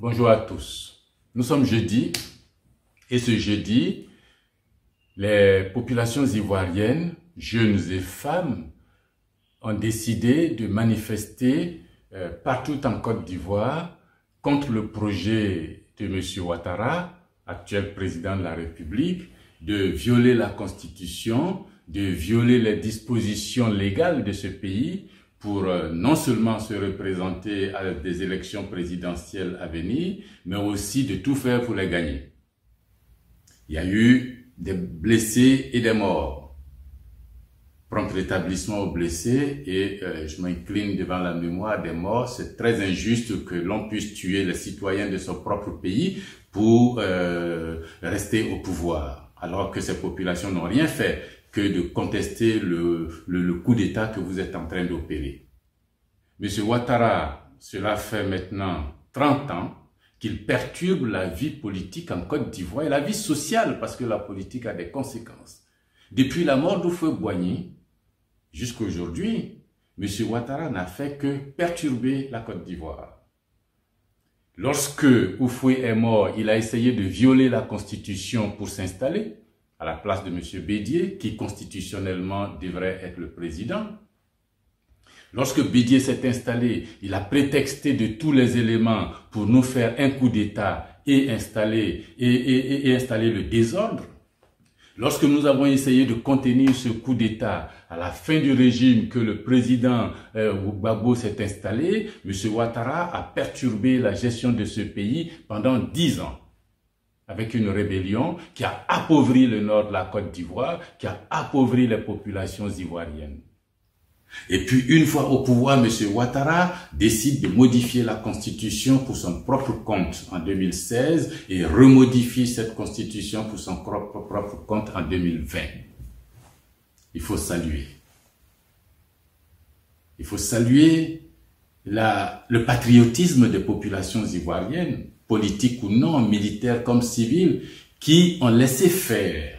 Bonjour à tous. Nous sommes jeudi et ce jeudi, les populations ivoiriennes, jeunes et femmes, ont décidé de manifester partout en Côte d'Ivoire contre le projet de M. Ouattara, actuel président de la République, de violer la Constitution, de violer les dispositions légales de ce pays pour non seulement se représenter à des élections présidentielles à venir, mais aussi de tout faire pour les gagner. Il y a eu des blessés et des morts. Prompt rétablissement aux blessés et je m'incline devant la mémoire des morts. C'est très injuste que l'on puisse tuer les citoyens de son propre pays pour rester au pouvoir, alors que ces populations n'ont rien fait que de contester le coup d'État que vous êtes en train d'opérer. Monsieur Ouattara, cela fait maintenant 30 ans qu'il perturbe la vie politique en Côte d'Ivoire et la vie sociale, parce que la politique a des conséquences. Depuis la mort d'Houphouët-Boigny jusqu'à aujourd'hui, monsieur Ouattara n'a fait que perturber la Côte d'Ivoire. Lorsque Houphouët est mort, il a essayé de violer la Constitution pour s'installer à la place de M. Bédié, qui constitutionnellement devrait être le président. Lorsque Bédié s'est installé, il a prétexté de tous les éléments pour nous faire un coup d'État et installer le désordre. Lorsque nous avons essayé de contenir ce coup d'État à la fin du régime que le président Gbagbo s'est installé, M. Ouattara a perturbé la gestion de ce pays pendant 10 ans. Avec une rébellion qui a appauvri le nord de la Côte d'Ivoire, qui a appauvri les populations ivoiriennes. Et puis, une fois au pouvoir, M. Ouattara décide de modifier la Constitution pour son propre compte en 2016 et remodifie cette Constitution pour son propre compte en 2020. Il faut saluer. Il faut saluer le patriotisme des populations ivoiriennes, politiques ou non, militaires comme civiles, qui ont laissé faire.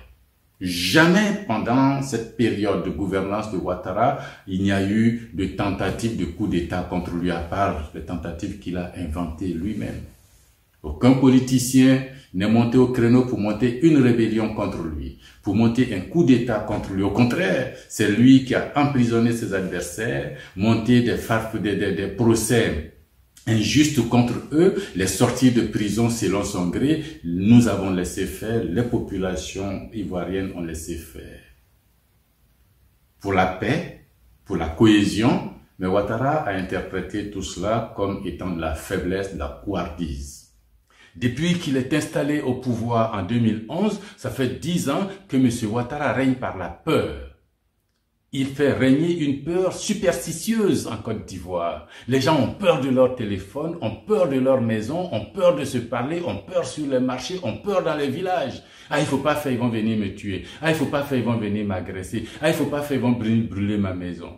Jamais pendant cette période de gouvernance de Ouattara, il n'y a eu de tentative de coup d'État contre lui, à part les tentatives qu'il a inventées lui-même. Aucun politicien n'est monté au créneau pour monter une rébellion contre lui, pour monter un coup d'État contre lui. Au contraire, c'est lui qui a emprisonné ses adversaires, monté des procès injuste contre eux, les sorties de prison selon son gré. Nous avons laissé faire, les populations ivoiriennes ont laissé faire. Pour la paix, pour la cohésion, mais Ouattara a interprété tout cela comme étant de la faiblesse, de la couardise. Depuis qu'il est installé au pouvoir en 2011, ça fait 10 ans que M. Ouattara règne par la peur. Il fait régner une peur superstitieuse en Côte d'Ivoire. Les gens ont peur de leur téléphone, ont peur de leur maison, ont peur de se parler, ont peur sur les marchés, ont peur dans les villages. Ah, il faut pas faire, ils vont venir me tuer. Ah, il faut pas faire, ils vont venir m'agresser. Ah, il faut pas faire, ils vont brûler ma maison.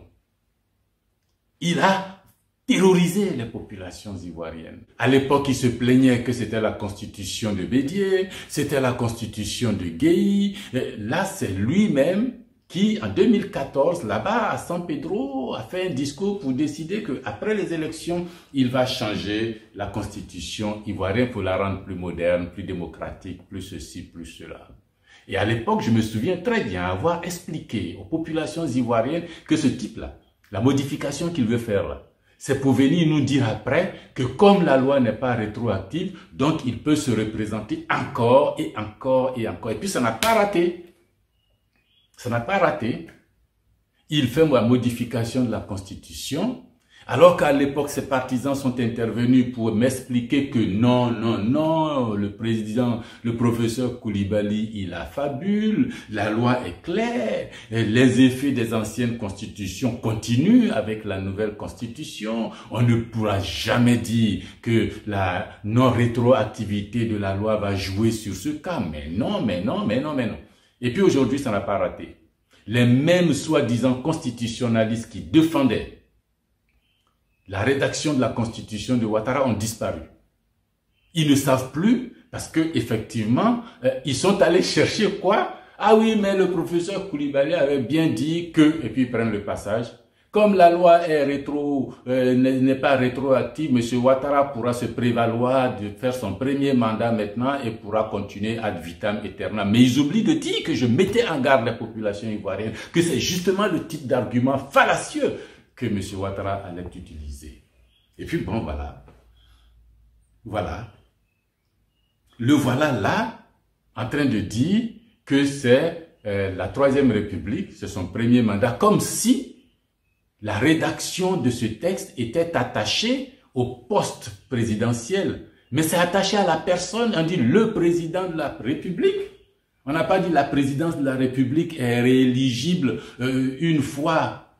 Il a terrorisé les populations ivoiriennes. À l'époque, il se plaignait que c'était la constitution de Bédié, c'était la constitution de Guéhi. Là, c'est lui-même qui, en 2014, là-bas, à San Pedro, a fait un discours pour décider qu'après les élections, il va changer la constitution ivoirienne pour la rendre plus moderne, plus démocratique, plus ceci, plus cela. Et à l'époque, je me souviens très bien avoir expliqué aux populations ivoiriennes que ce type-là, la modification qu'il veut faire là, c'est pour venir nous dire après que comme la loi n'est pas rétroactive, donc il peut se représenter encore et encore et encore. Et puis ça n'a pas raté. Ça n'a pas raté. Il fait la modification de la Constitution, alors qu'à l'époque, ses partisans sont intervenus pour m'expliquer que non, non, non, le président, le professeur Koulibaly, il affabule, la loi est claire, et les effets des anciennes constitutions continuent avec la nouvelle constitution. On ne pourra jamais dire que la non-rétroactivité de la loi va jouer sur ce cas. Mais non, mais non, mais non, mais non. Et puis aujourd'hui, ça n'a pas raté. Les mêmes soi-disant constitutionnalistes qui défendaient la rédaction de la constitution de Ouattara ont disparu. Ils ne savent plus parce que effectivement, ils sont allés chercher quoi? Ah oui, mais le professeur Koulibaly avait bien dit que, et puis ils prennent le passage. Comme la loi est n'est pas rétroactive, M. Ouattara pourra se prévaloir de faire son premier mandat maintenant et pourra continuer ad vitam aeternam. Mais ils oublient de dire que je mettais en garde la population ivoirienne, que c'est justement le type d'argument fallacieux que M. Ouattara allait utiliser. Et puis bon, voilà. Voilà. Le voilà là, en train de dire que c'est la Troisième République, c'est son premier mandat, comme si la rédaction de ce texte était attachée au poste présidentiel. Mais c'est attaché à la personne, on dit le président de la République. On n'a pas dit la présidence de la République est rééligible une fois,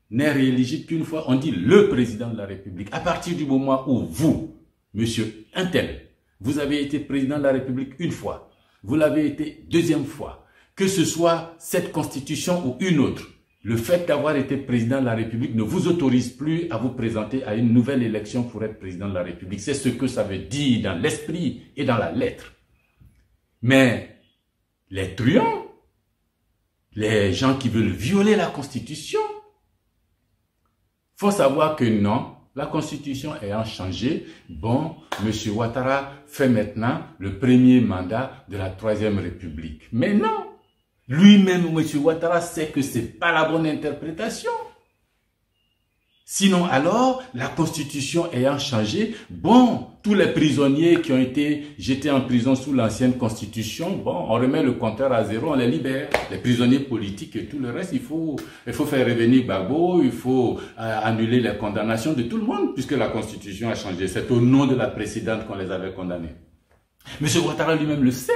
n'est rééligible qu'une fois. On dit le président de la République. À partir du moment où vous, monsieur Intel, vous avez été président de la République une fois, vous l'avez été deuxième fois, que ce soit cette constitution ou une autre, le fait d'avoir été président de la République ne vous autorise plus à vous présenter à une nouvelle élection pour être président de la République. C'est ce que ça veut dire dans l'esprit et dans la lettre. Mais les truands, les gens qui veulent violer la Constitution, faut savoir que non, la Constitution ayant changé, bon, M. Ouattara fait maintenant le premier mandat de la Troisième République. Mais non! Lui-même, M. Ouattara, sait que c'est pas la bonne interprétation. Sinon, alors, la Constitution ayant changé, bon, tous les prisonniers qui ont été jetés en prison sous l'ancienne Constitution, bon, on remet le compteur à zéro, on les libère. Les prisonniers politiques et tout le reste, il faut faire revenir Gbagbo, il faut annuler les condamnations de tout le monde, puisque la Constitution a changé. C'est au nom de la précédente qu'on les avait condamnés. M. Ouattara lui-même le sait.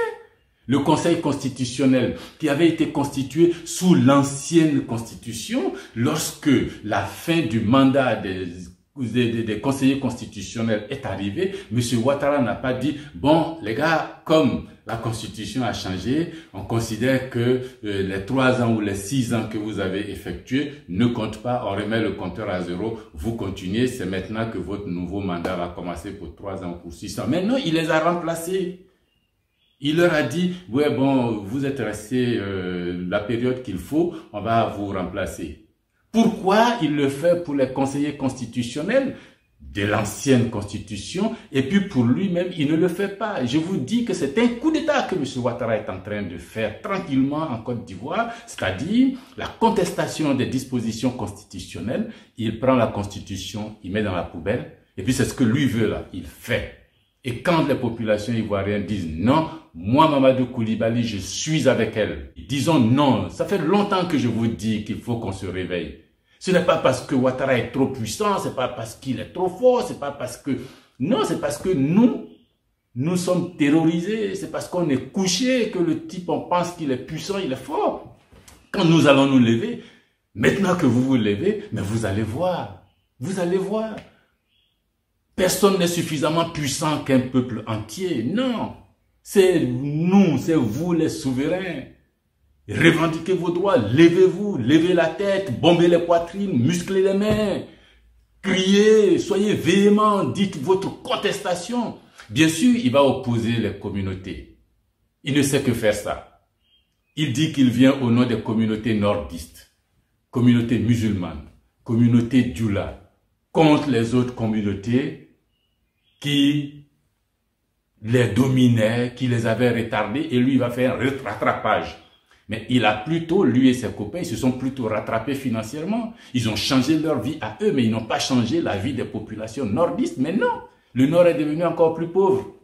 Le Conseil constitutionnel qui avait été constitué sous l'ancienne constitution, lorsque la fin du mandat des conseillers constitutionnels est arrivée, M. Ouattara n'a pas dit « Bon, les gars, comme la constitution a changé, on considère que les 3 ans ou les 6 ans que vous avez effectués ne comptent pas, on remet le compteur à zéro, vous continuez, c'est maintenant que votre nouveau mandat va commencer pour 3 ans ou pour 6 ans. » Mais non, il les a remplacés. Il leur a dit, ouais bon, vous êtes restés la période qu'il faut, on va vous remplacer. Pourquoi il le fait pour les conseillers constitutionnels de l'ancienne constitution et puis pour lui-même, il ne le fait pas. Je vous dis que c'est un coup d'État que M. Ouattara est en train de faire tranquillement en Côte d'Ivoire, c'est-à-dire la contestation des dispositions constitutionnelles. Il prend la constitution, il met dans la poubelle et puis c'est ce que lui veut là, il fait. Et quand les populations ivoiriennes disent non, moi Mamadou Koulibaly, je suis avec elle. Disons non, ça fait longtemps que je vous dis qu'il faut qu'on se réveille. Ce n'est pas parce que Ouattara est trop puissant, c'est pas parce qu'il est trop fort, c'est pas parce que... Non, c'est parce que nous sommes terrorisés, c'est parce qu'on est couché que le type, on pense qu'il est puissant, il est fort. Quand nous allons nous lever, maintenant que vous vous levez, mais vous allez voir, vous allez voir. Personne n'est suffisamment puissant qu'un peuple entier. Non, c'est nous, c'est vous les souverains. Revendiquez vos droits, levez-vous, levez la tête, bombez les poitrines, musclez les mains, criez, soyez véhéments, dites votre contestation. Bien sûr, il va opposer les communautés. Il ne sait que faire ça. Il dit qu'il vient au nom des communautés nordistes, communautés musulmanes, communautés djoula, contre les autres communautés qui les dominaient, qui les avaient retardés, et lui, il va faire un rattrapage. Mais il a plutôt, lui et ses copains, ils se sont plutôt rattrapés financièrement. Ils ont changé leur vie à eux, mais ils n'ont pas changé la vie des populations nordistes. Mais non, le Nord est devenu encore plus pauvre.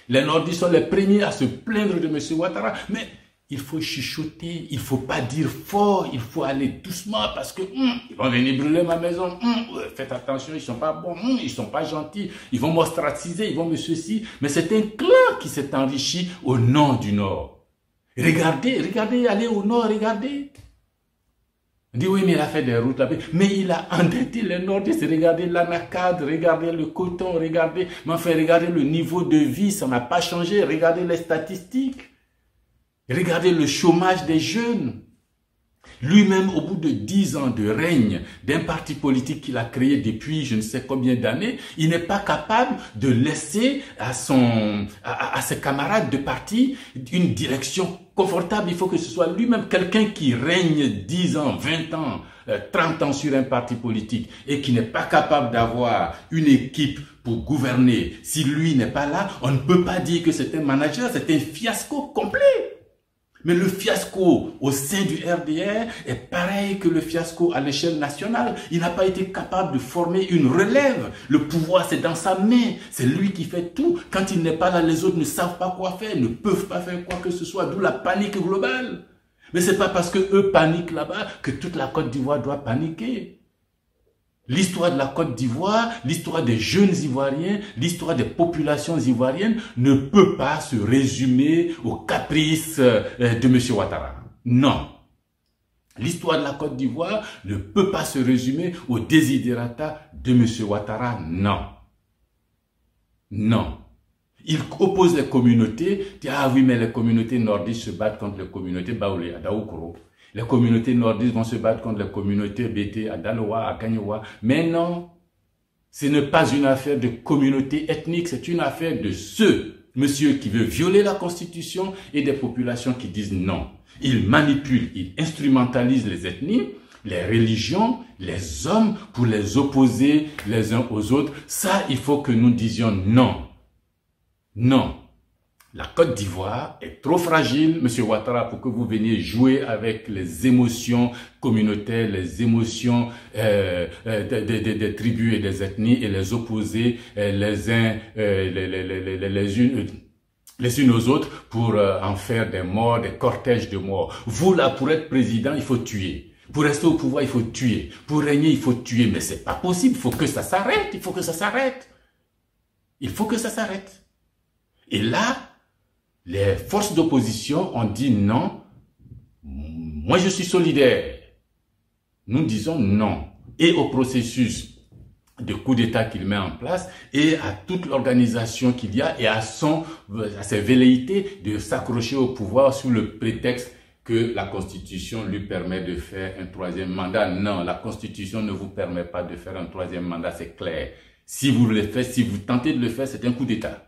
Les nordistes sont les premiers à se plaindre de M. Ouattara, mais il faut chuchoter, il faut pas dire fort, il faut aller doucement parce que ils vont venir brûler ma maison, faites attention, ils sont pas bons, ils sont pas gentils, ils vont m'ostraciser, ils vont me ceci. Mais c'est un clan qui s'est enrichi au nom du Nord. Regardez, regardez, allez au Nord, regardez. On dit oui, mais il a fait des routes là-bas. Mais il a endetté les nordistes. Regardez l'anacade, regardez le coton, regardez. Mais enfin, regardez le niveau de vie, ça n'a pas changé. Regardez les statistiques. Regardez le chômage des jeunes. Lui-même, au bout de 10 ans de règne d'un parti politique qu'il a créé depuis je ne sais combien d'années, il n'est pas capable de laisser à ses camarades de parti une direction confortable. Il faut que ce soit lui-même quelqu'un qui règne 10 ans, 20 ans, 30 ans sur un parti politique et qui n'est pas capable d'avoir une équipe pour gouverner. Si lui n'est pas là, on ne peut pas dire que c'est un manager, c'est un fiasco complet. Mais le fiasco au sein du RDR est pareil que le fiasco à l'échelle nationale. Il n'a pas été capable de former une relève. Le pouvoir, c'est dans sa main. C'est lui qui fait tout. Quand il n'est pas là, les autres ne savent pas quoi faire, ne peuvent pas faire quoi que ce soit. D'où la panique globale. Mais c'est pas parce que eux paniquent là-bas que toute la Côte d'Ivoire doit paniquer. L'histoire de la Côte d'Ivoire, l'histoire des jeunes Ivoiriens, l'histoire des populations ivoiriennes ne peut pas se résumer aux caprices de M. Ouattara. Non. L'histoire de la Côte d'Ivoire ne peut pas se résumer aux desiderata de M. Ouattara. Non. Non. Il oppose les communautés. Il dit, ah oui, mais les communautés nordistes se battent contre les communautés baoulé à Daoukoro. Les communautés nordistes vont se battre contre les communautés BT à Daloa, à Kanyowa. Mais non, ce n'est pas une affaire de communauté ethnique, c'est une affaire de monsieur qui veut violer la Constitution et des populations qui disent non. Il manipule, il instrumentalise les ethnies, les religions, les hommes pour les opposer les uns aux autres. Ça, il faut que nous disions non. Non. La Côte d'Ivoire est trop fragile, M. Ouattara, pour que vous veniez jouer avec les émotions communautaires, les émotions des tribus et des ethnies et les opposer les unes aux autres pour en faire des morts, des cortèges de morts. Vous là, pour être président, il faut tuer. Pour rester au pouvoir, il faut tuer. Pour régner, il faut tuer. Mais c'est pas possible, il faut que ça s'arrête, il faut que ça s'arrête. Il faut que ça s'arrête. Et là, les forces d'opposition ont dit non. Moi, je suis solidaire. Nous disons non. Et au processus de coup d'État qu'il met en place et à toute l'organisation qu'il y a et à ses velléités de s'accrocher au pouvoir sous le prétexte que la Constitution lui permet de faire un troisième mandat. Non, la Constitution ne vous permet pas de faire un troisième mandat, c'est clair. Si vous le faites, si vous tentez de le faire, c'est un coup d'État.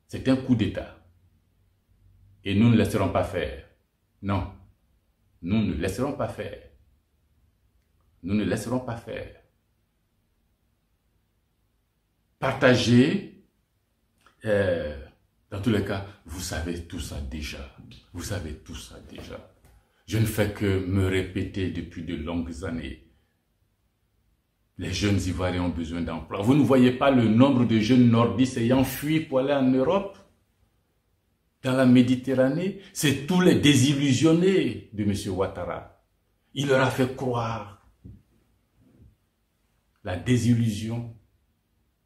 C'est un coup d'État. Et nous ne laisserons pas faire. Non. Nous ne laisserons pas faire. Nous ne laisserons pas faire. Partagez. Dans tous les cas, vous savez tout ça déjà. Vous savez tout ça déjà. Je ne fais que me répéter depuis de longues années. Les jeunes Ivoiriens ont besoin d'emploi. Vous ne voyez pas le nombre de jeunes nordistes ayant fui pour aller en Europe? Dans la Méditerranée, c'est tous les désillusionnés de M. Ouattara. Il leur a fait croire la désillusion,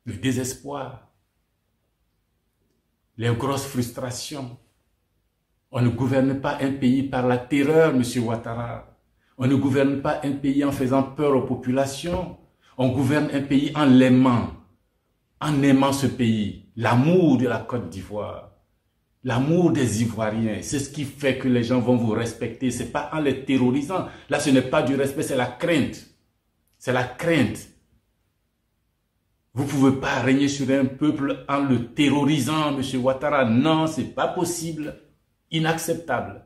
le désespoir, les grosses frustrations. On ne gouverne pas un pays par la terreur, M. Ouattara. On ne gouverne pas un pays en faisant peur aux populations. On gouverne un pays en l'aimant ce pays, l'amour de la Côte d'Ivoire. L'amour des Ivoiriens, c'est ce qui fait que les gens vont vous respecter. C'est pas en les terrorisant. Là, ce n'est pas du respect, c'est la crainte. C'est la crainte. Vous pouvez pas régner sur un peuple en le terrorisant, M. Ouattara. Non, c'est pas possible. Inacceptable.